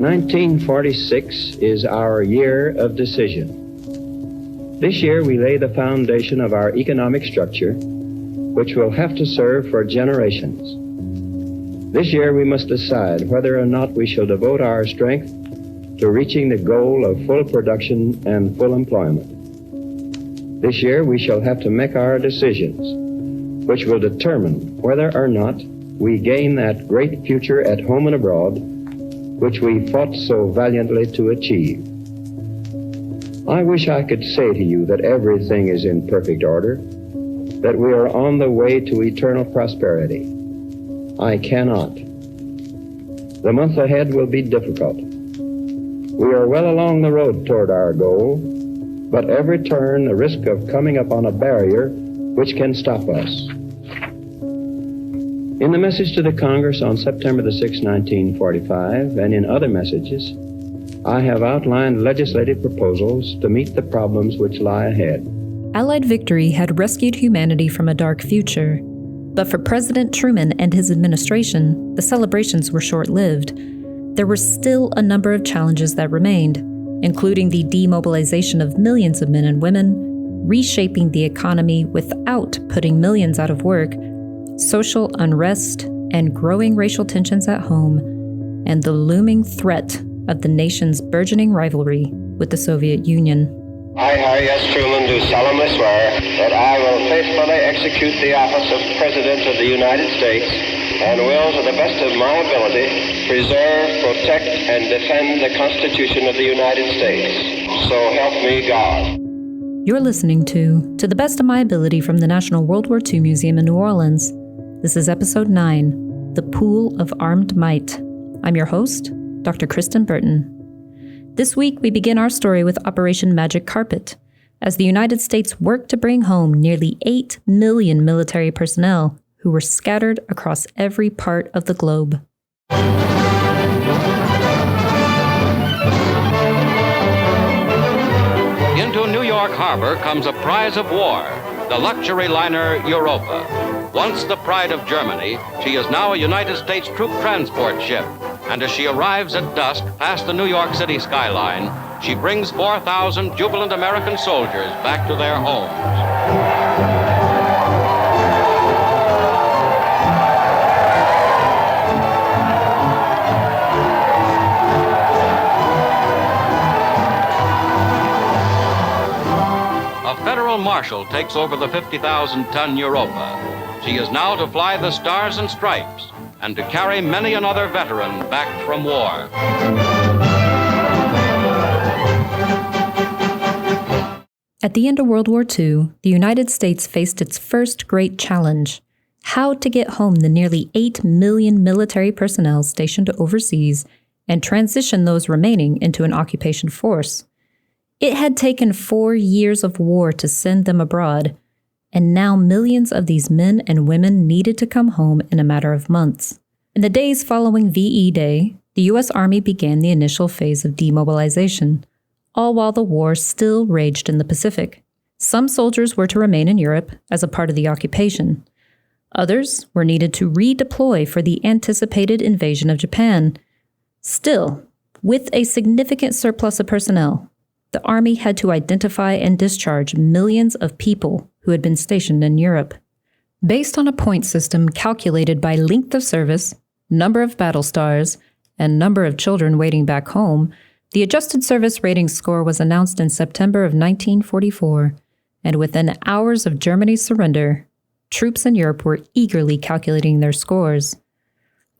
1946 is our year of decision. This year we lay the foundation of our economic structure, which will have to serve for generations. This year we must decide whether or not we shall devote our strength to reaching the goal of full production and full employment. This year we shall have to make our decisions, which will determine whether or not we gain that great future at home and abroad, which we fought so valiantly to achieve. I wish I could say to you that everything is in perfect order, that we are on the way to eternal prosperity. I cannot. The month ahead will be difficult. We are well along the road toward our goal, but every turn the risk of coming upon a barrier which can stop us. In the message to the Congress on September the 6th, 1945, and in other messages, I have outlined legislative proposals to meet the problems which lie ahead. Allied victory had rescued humanity from a dark future, but for President Truman and his administration, the celebrations were short-lived. There were still a number of challenges that remained, including the demobilization of millions of men and women, reshaping the economy without putting millions out of work, social unrest, and growing racial tensions at home, and the looming threat of the nation's burgeoning rivalry with the Soviet Union. I, Harry S. Truman, do solemnly swear that I will faithfully execute the office of President of the United States and will, to the best of my ability, preserve, protect, and defend the Constitution of the United States. So help me God. You're listening to the Best of My Ability from the National World War II Museum in New Orleans. This is Episode 9, The Pool of Armed Might. I'm your host, Dr. Kristen Burton. This week, we begin our story with Operation Magic Carpet, as the United States worked to bring home nearly 8 million military personnel who were scattered across every part of the globe. Into New York Harbor comes a prize of war, the luxury liner Europa. Once the pride of Germany, she is now a United States troop transport ship. And as she arrives at dusk past the New York City skyline, she brings 4,000 jubilant American soldiers back to their homes. A federal marshal takes over the 50,000-ton Europa. She is now to fly the Stars and Stripes and to carry many another veteran back from war. At the end of World War II, the United States faced its first great challenge: how to get home the nearly 8 million military personnel stationed overseas and transition those remaining into an occupation force. It had taken 4 years of war to send them abroad, and now millions of these men and women needed to come home in a matter of months. In the days following VE Day, the U.S. Army began the initial phase of demobilization, all while the war still raged in the Pacific. Some soldiers were to remain in Europe as a part of the occupation. Others were needed to redeploy for the anticipated invasion of Japan. Still, with a significant surplus of personnel, the Army had to identify and discharge millions of people who had been stationed in Europe. Based on a point system calculated by length of service, number of battle stars, and number of children waiting back home, the adjusted service rating score was announced in September of 1944, and within hours of Germany's surrender, troops in Europe were eagerly calculating their scores.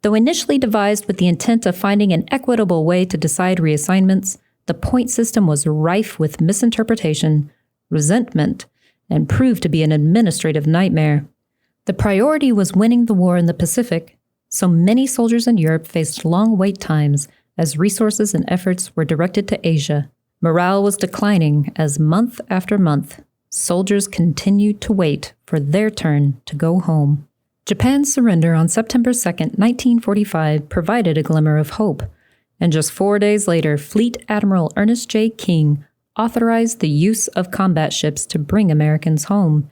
Though initially devised with the intent of finding an equitable way to decide reassignments, the point system was rife with misinterpretation, resentment, and proved to be an administrative nightmare. The priority was winning the war in the Pacific, so many soldiers in Europe faced long wait times as resources and efforts were directed to Asia. Morale was declining as month after month, soldiers continued to wait for their turn to go home. Japan's surrender on September 2, 1945 provided a glimmer of hope, and just 4 days later, Fleet Admiral Ernest J. King authorized the use of combat ships to bring Americans home.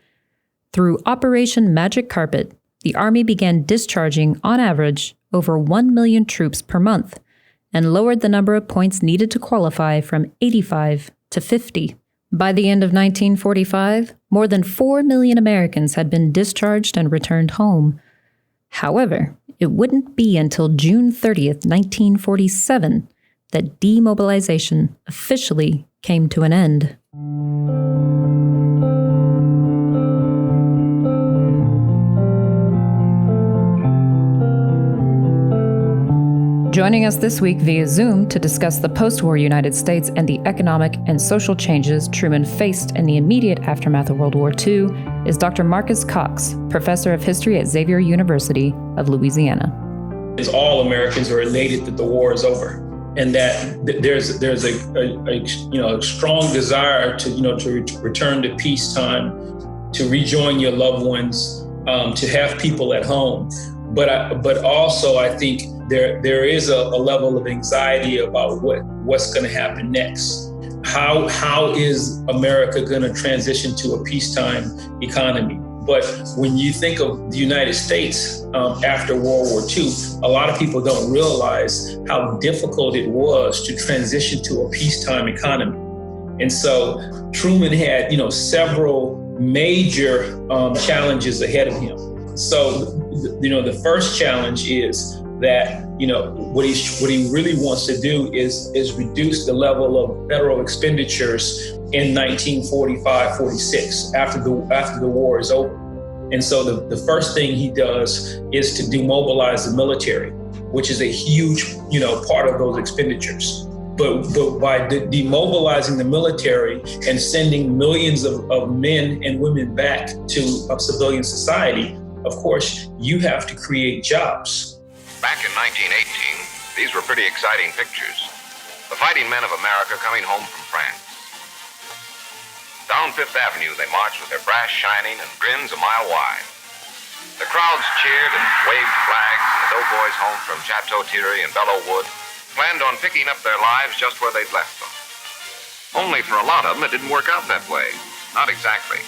Through Operation Magic Carpet, the Army began discharging, on average, over 1 million troops per month, and lowered the number of points needed to qualify from 85 to 50. By the end of 1945, more than 4 million Americans had been discharged and returned home. However, it wouldn't be until June 30th, 1947, that demobilization officially came to an end. Joining us this week via Zoom to discuss the post-war United States and the economic and social changes Truman faced in the immediate aftermath of World War II is Dr. Marcus Cox, professor of history at Xavier University of Louisiana. All Americans are elated that the war is over, and that there's a strong desire to return to peacetime, to rejoin your loved ones, to have people at home. But also I think there is a level of anxiety about what's going to happen next. How is America going to transition to a peacetime economy? But when you think of the United States after World War II, a lot of people don't realize how difficult it was to transition to a peacetime economy. And so Truman had, several major challenges ahead of him. So, the first challenge is that, what he really wants to do is reduce the level of federal expenditures in 1945-46 after the war is over. And so the first thing he does is to demobilize the military, which is a huge, part of those expenditures. But by demobilizing the military and sending millions of men and women back to civilian society, of course, you have to create jobs. Back in 1918, these were pretty exciting pictures. The fighting men of America coming home from France. Down Fifth Avenue, they marched with their brass shining and grins a mile wide. The crowds cheered and waved flags, and the doughboys home from Chateau Thierry and Belleau Wood planned on picking up their lives just where they'd left them. Only for a lot of them, it didn't work out that way. Not exactly.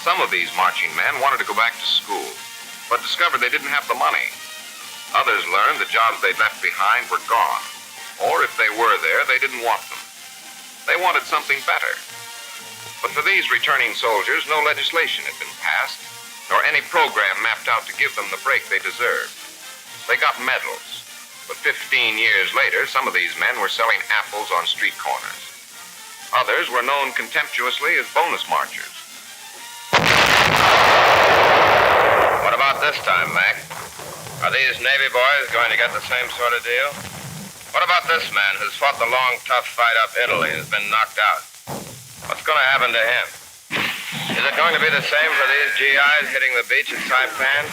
Some of these marching men wanted to go back to school, but discovered they didn't have the money. Others learned the jobs they'd left behind were gone, or if they were there, they didn't want them. They wanted something better. But for these returning soldiers, no legislation had been passed, nor any program mapped out to give them the break they deserved. They got medals, but 15 years later, some of these men were selling apples on street corners. Others were known contemptuously as bonus marchers. What about this time, Mac? Are these Navy boys going to get the same sort of deal? What about this man who's fought the long, tough fight up Italy and has been knocked out? What's going to happen to him? Is it going to be the same for these GIs hitting the beach at Saipan?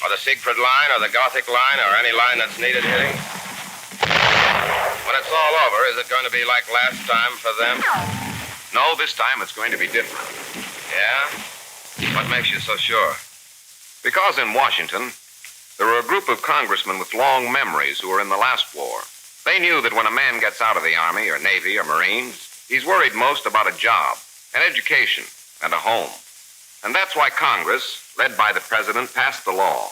Or the Siegfried Line, or the Gothic Line, or any line that's needed hitting? When it's all over, is it going to be like last time for them? No, this time it's going to be different. Yeah? What makes you so sure? Because in Washington, there were a group of congressmen with long memories who were in the last war. They knew that when a man gets out of the Army or Navy or Marines, he's worried most about a job, an education, and a home. And that's why Congress, led by the President, passed the law.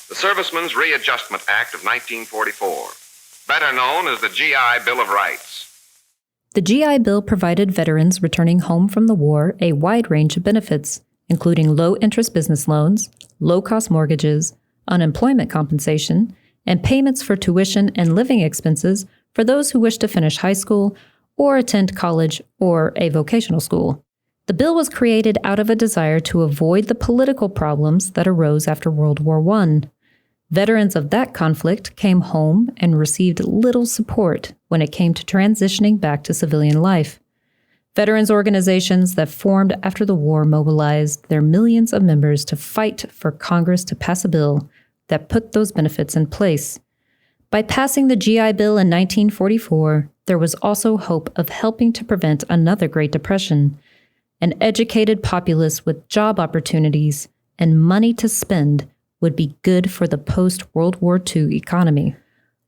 The Servicemen's Readjustment Act of 1944, better known as the GI Bill of Rights. The GI Bill provided veterans returning home from the war a wide range of benefits, including low-interest business loans, low-cost mortgages, unemployment compensation, and payments for tuition and living expenses for those who wish to finish high school or attend college or a vocational school. The bill was created out of a desire to avoid the political problems that arose after World War I. Veterans of that conflict came home and received little support when it came to transitioning back to civilian life. Veterans organizations that formed after the war mobilized their millions of members to fight for Congress to pass a bill that put those benefits in place. By passing the GI Bill in 1944, there was also hope of helping to prevent another Great Depression. An educated populace with job opportunities and money to spend would be good for the post-World War II economy.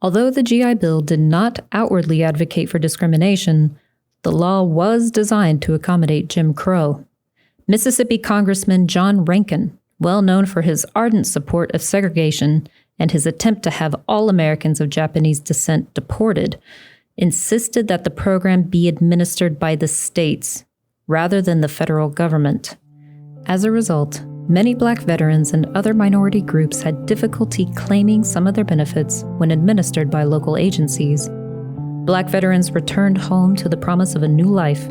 Although the GI Bill did not outwardly advocate for discrimination, the law was designed to accommodate Jim Crow. Mississippi Congressman John Rankin, well known for his ardent support of segregation and his attempt to have all Americans of Japanese descent deported, insisted that the program be administered by the states rather than the federal government. As a result, many Black veterans and other minority groups had difficulty claiming some of their benefits when administered by local agencies. Black veterans returned home to the promise of a new life,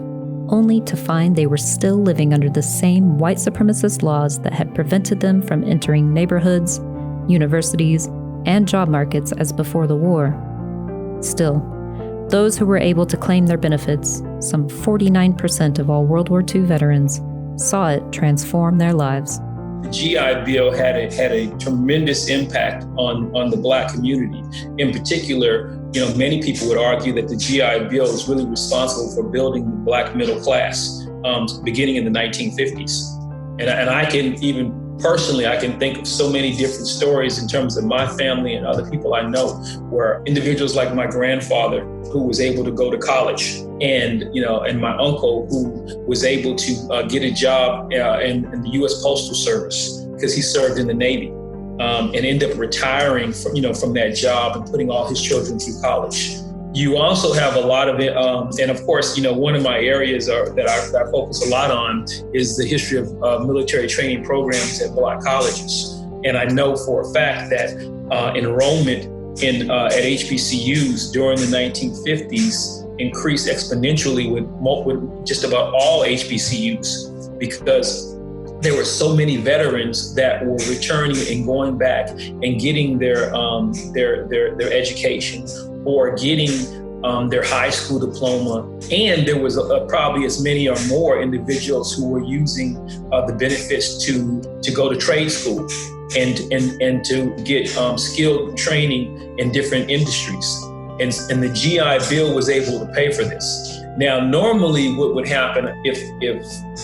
only to find they were still living under the same white supremacist laws that had prevented them from entering neighborhoods, universities, and job markets as before the war. Still, those who were able to claim their benefits, some 49% of all World War II veterans, saw it transform their lives. The GI Bill had a tremendous impact on the Black community. In particular, many people would argue that the GI Bill is really responsible for building the Black middle class, beginning in the 1950s. And I can even personally, I can think of so many different stories in terms of my family and other people I know, where individuals like my grandfather, who was able to go to college, and my uncle, who was able to get a job in the U.S. Postal Service because he served in the Navy, and ended up retiring from that job and putting all his children through college. You also have a lot of it, and of course, one of my areas that I focus a lot on is the history of military training programs at Black colleges. And I know for a fact that enrollment at HBCUs during the 1950s increased exponentially with just about all HBCUs, because there were so many veterans that were returning and going back and getting their education, or getting their high school diploma. And there was probably as many or more individuals who were using the benefits to go to trade school and to get skilled training in different industries. And the GI Bill was able to pay for this. Now, normally what would happen if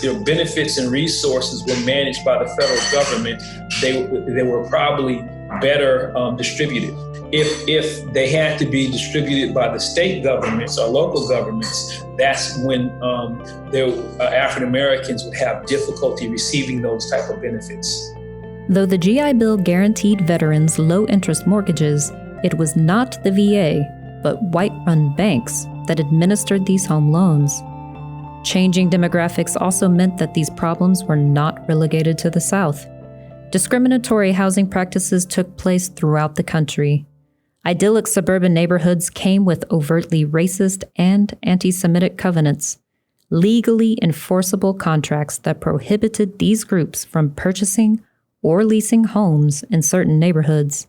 their benefits and resources were managed by the federal government, they were probably better distributed. If they had to be distributed by the state governments or local governments, that's when African Americans would have difficulty receiving those type of benefits. Though the GI Bill guaranteed veterans low-interest mortgages, it was not the VA, but white-run banks that administered these home loans. Changing demographics also meant that these problems were not relegated to the South. Discriminatory housing practices took place throughout the country. Idyllic suburban neighborhoods came with overtly racist and anti-Semitic covenants, legally enforceable contracts that prohibited these groups from purchasing or leasing homes in certain neighborhoods.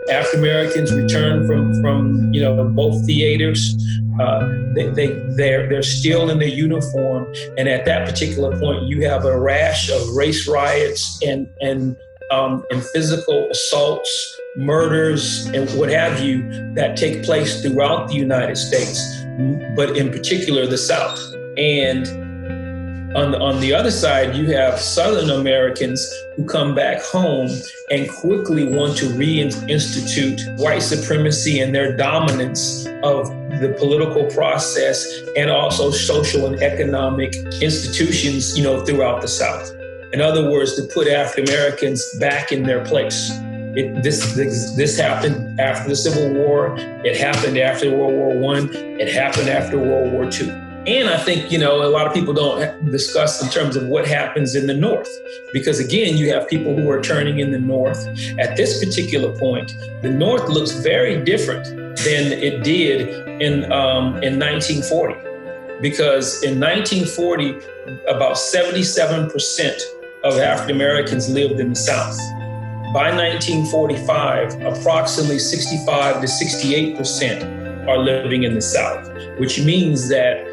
African Americans return from both theaters. They're still in their uniform, and at that particular point, you have a rash of race riots and physical assaults, murders, and what have you that take place throughout the United States, but in particular the South. And on the other side, you have Southern Americans who come back home and quickly want to reinstitute white supremacy and their dominance of the political process and also social and economic institutions, throughout the South. In other words, to put African Americans back in their place. This happened after the Civil War. It happened after World War I. It happened after World War II. And I think, a lot of people don't discuss in terms of what happens in the North, because again, you have people who are turning in the North. At this particular point, the North looks very different than it did in 1940, because in 1940, about 77% of African Americans lived in the South. By 1945, approximately 65 to 68% are living in the South, which means that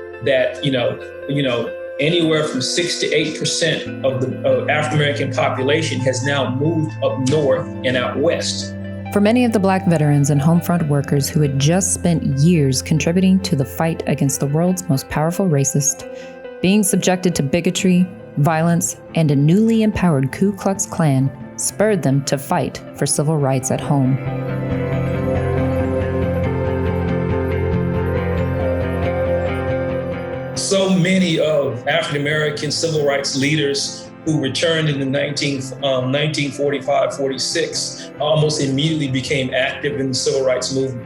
anywhere from 6 to 8% of the African American population has now moved up north and out west. For many of the Black veterans and homefront workers who had just spent years contributing to the fight against the world's most powerful racist, being subjected to bigotry, violence, and a newly empowered Ku Klux Klan spurred them to fight for civil rights at home. so many of African-American civil rights leaders who returned in the 1945, 46, almost immediately became active in the civil rights movement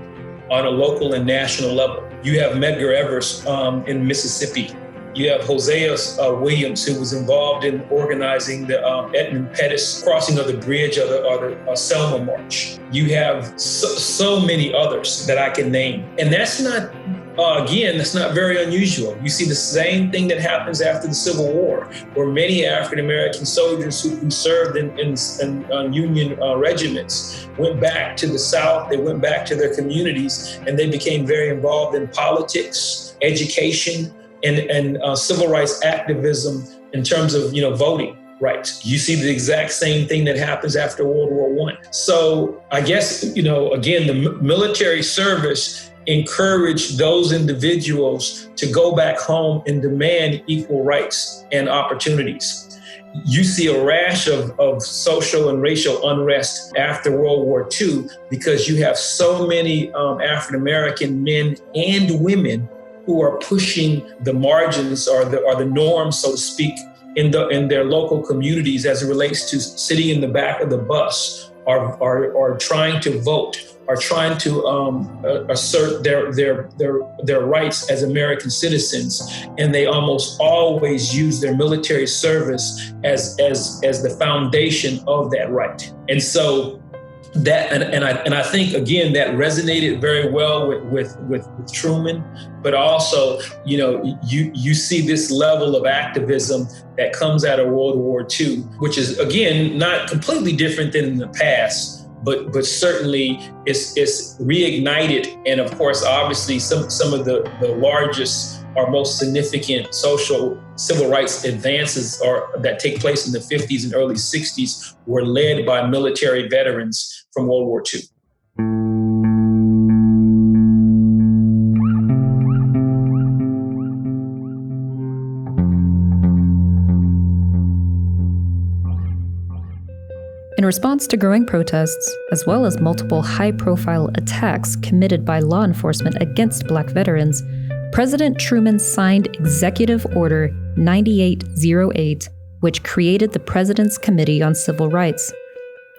on a local and national level. You have Medgar Evers in Mississippi. You have Hosea Williams, who was involved in organizing the Edmund Pettus crossing of the bridge or the Selma March. You have so many others that I can name. And that's not, that's not very unusual. You see the same thing that happens after the Civil War, where many African-American soldiers who served in Union regiments went back to the South, they went back to their communities, and they became very involved in politics, education, and civil rights activism in terms of, voting rights. You see the exact same thing that happens after World War I. So I guess, again, the military service encouraged those individuals to go back home and demand equal rights and opportunities. You see a rash of social and racial unrest after World War II because you have so many African-American men and women who are pushing the margins or the norms, so to speak, in their local communities as it relates to sitting in the back of the bus or trying to vote or trying to assert their rights as American citizens. And they almost always use their military service as the foundation of that right. And so that, and I think, again, that resonated very well with Truman, but also, you see this level of activism that comes out of World War II, which is, again, not completely different than in the past, but certainly it's reignited. And of course, obviously, some of the largest or most significant civil rights advances that take place in the 50s and early 60s were led by military veterans from World War II. In response to growing protests, as well as multiple high-profile attacks committed by law enforcement against Black veterans, President Truman signed Executive Order 9808, which created the President's Committee on Civil Rights,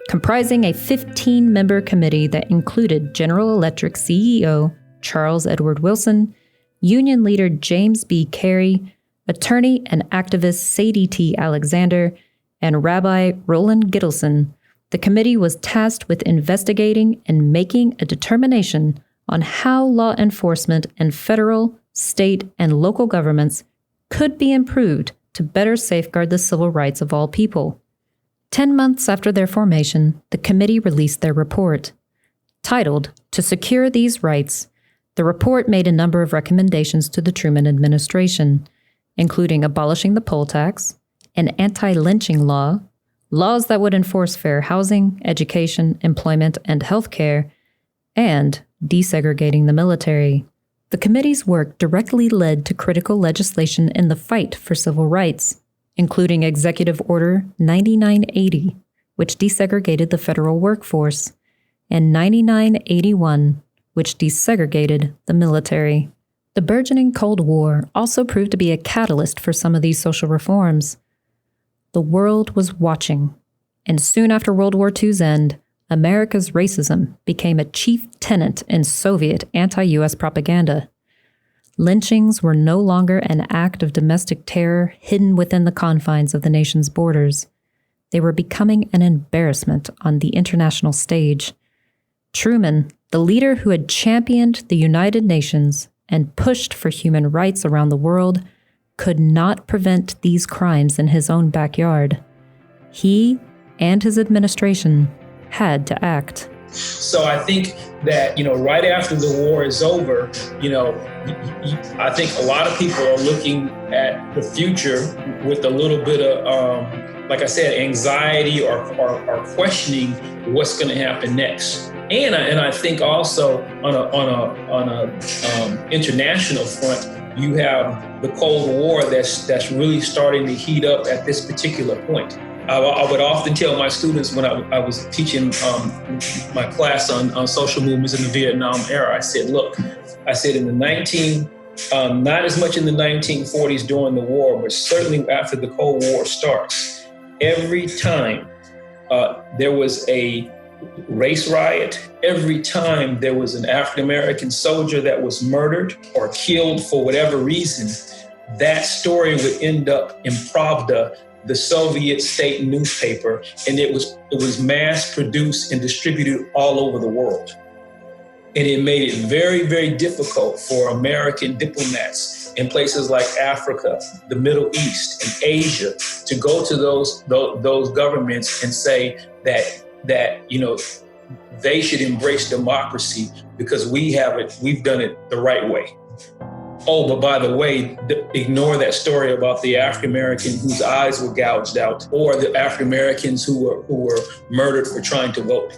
comprising a 15-member committee that included General Electric CEO Charles Edward Wilson, Union leader James B. Carey, attorney and activist Sadie T. Alexander, and Rabbi Roland Gittleson. The committee was tasked with investigating and making a determination on how law enforcement and federal, state, and local governments could be improved to better safeguard the civil rights of all people. 10 months after their formation, the committee released their report. Titled, "To Secure These Rights," the report made a number of recommendations to the Truman administration, including abolishing the poll tax, an anti-lynching law, laws that would enforce fair housing, education, employment, and health care, and desegregating the military. The committee's work directly led to critical legislation in the fight for civil rights, including Executive Order 9980, which desegregated the federal workforce, and 9981, which desegregated the military. The burgeoning Cold War also proved to be a catalyst for some of these social reforms. The world was watching, and soon after World War II's end, America's racism became a chief tenet in Soviet anti-U.S. propaganda. Lynchings were no longer an act of domestic terror hidden within the confines of the nation's borders. They were becoming an embarrassment on the international stage. Truman, the leader who had championed the United Nations and pushed for human rights around the world, could not prevent these crimes in his own backyard. He and his administration had to act. So I think that, right after the war is over, I think a lot of people are looking at the future with a little bit of, like I said, anxiety or questioning what's going to happen next. And I think also on a international front, you have the Cold War that's really starting to heat up at this particular point. I would often tell my students when I was teaching my class on social movements in the Vietnam era, I said in the not as much in the 1940s during the war, but certainly after the Cold War starts. Every time there was a race riot, every time there was an African-American soldier that was murdered or killed for whatever reason, that story would end up in Pravda, the Soviet state newspaper, and it was mass produced and distributed all over the world. And it made it very, very difficult for American diplomats in places like Africa, the Middle East, and Asia to go to those governments and say that they should embrace democracy because we've done it the right way. Oh, but by the way, ignore that story about the African American whose eyes were gouged out, or the African Americans who were murdered for trying to vote.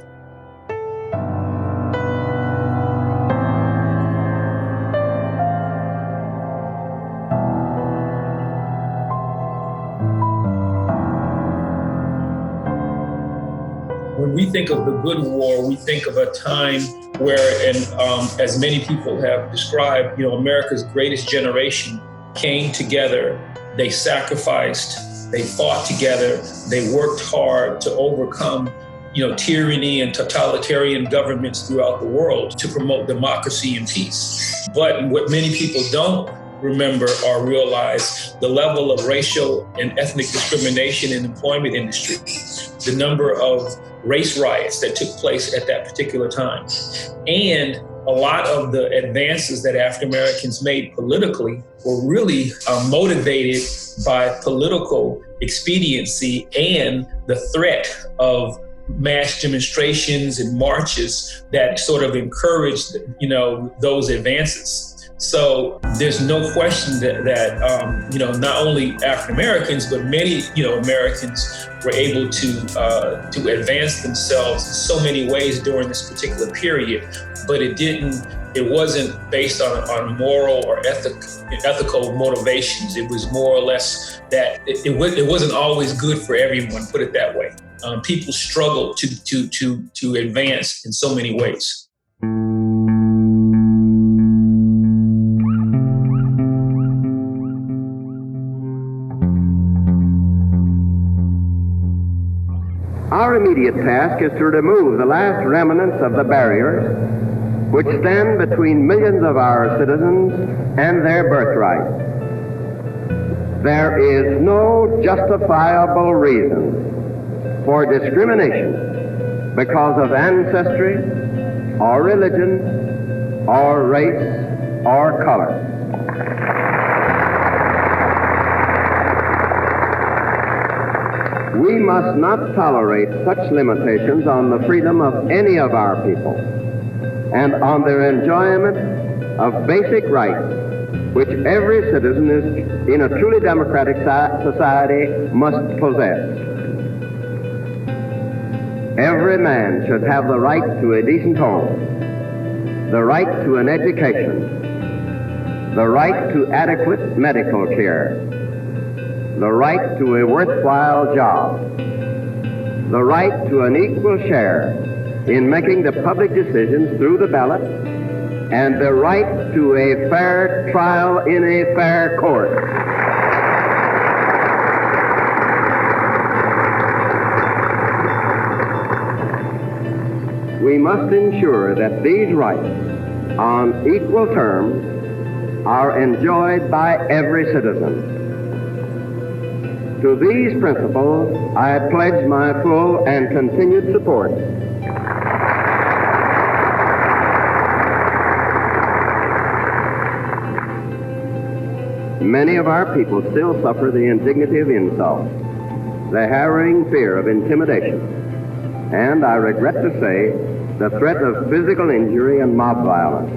When we think of the good war, we think of a time where, and as many people have described, America's greatest generation came together, they sacrificed, they fought together, they worked hard to overcome, tyranny and totalitarian governments throughout the world to promote democracy and peace. But what many people don't remember or realize, the level of racial and ethnic discrimination in the employment industry, the number of race riots that took place at that particular time. And a lot of the advances that African Americans made politically were really motivated by political expediency and the threat of mass demonstrations and marches that sort of encouraged, those advances. So there's no question that not only African Americans, but many, Americans were able to advance themselves in so many ways during this particular period. But it wasn't based on moral or ethical motivations. It was more or less that it wasn't always good for everyone, put it that way. People struggled to advance in so many ways. Our immediate task is to remove the last remnants of the barriers which stand between millions of our citizens and their birthright. There is no justifiable reason for discrimination because of ancestry or religion or race or color. We must not tolerate such limitations on the freedom of any of our people and on their enjoyment of basic rights which every citizen in a truly democratic society must possess. Every man should have the right to a decent home, the right to an education, the right to adequate medical care, the right to a worthwhile job, the right to an equal share in making the public decisions through the ballot, and the right to a fair trial in a fair court. We must ensure that these rights, on equal terms, are enjoyed by every citizen. To these principles, I pledge my full and continued support. Many of our people still suffer the indignity of insult, the harrowing fear of intimidation, and I regret to say, the threat of physical injury and mob violence.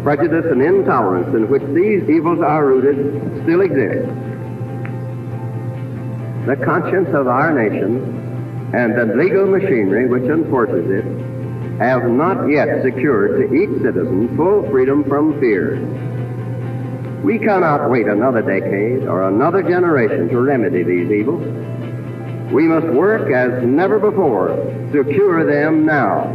Prejudice and intolerance in which these evils are rooted still exist. The conscience of our nation and the legal machinery which enforces it have not yet secured to each citizen full freedom from fear. We cannot wait another decade or another generation to remedy these evils. We must work as never before to cure them now.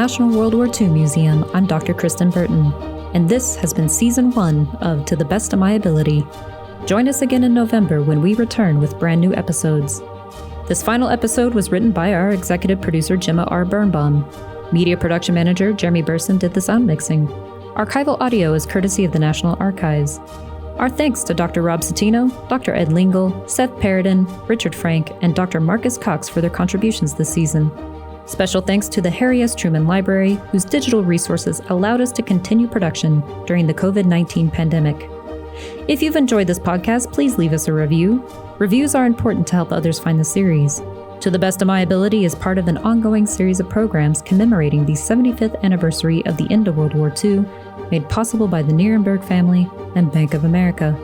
National World War II Museum, I'm Dr. Kristen Burton, and this has been Season 1 of To the Best of My Ability. Join us again in November when we return with brand new episodes. This final episode was written by our executive producer, Gemma R. Birnbaum. Media production manager, Jeremy Burson, did the sound mixing. Archival audio is courtesy of the National Archives. Our thanks to Dr. Rob Citino, Dr. Ed Lingle, Seth Paradin, Richard Frank, and Dr. Marcus Cox for their contributions this season. Special thanks to the Harry S. Truman Library, whose digital resources allowed us to continue production during the COVID-19 pandemic. If you've enjoyed this podcast, please leave us a review. Reviews are important to help others find the series. To the Best of My Ability is part of an ongoing series of programs commemorating the 75th anniversary of the end of World War II, made possible by the Nierenberg family and Bank of America.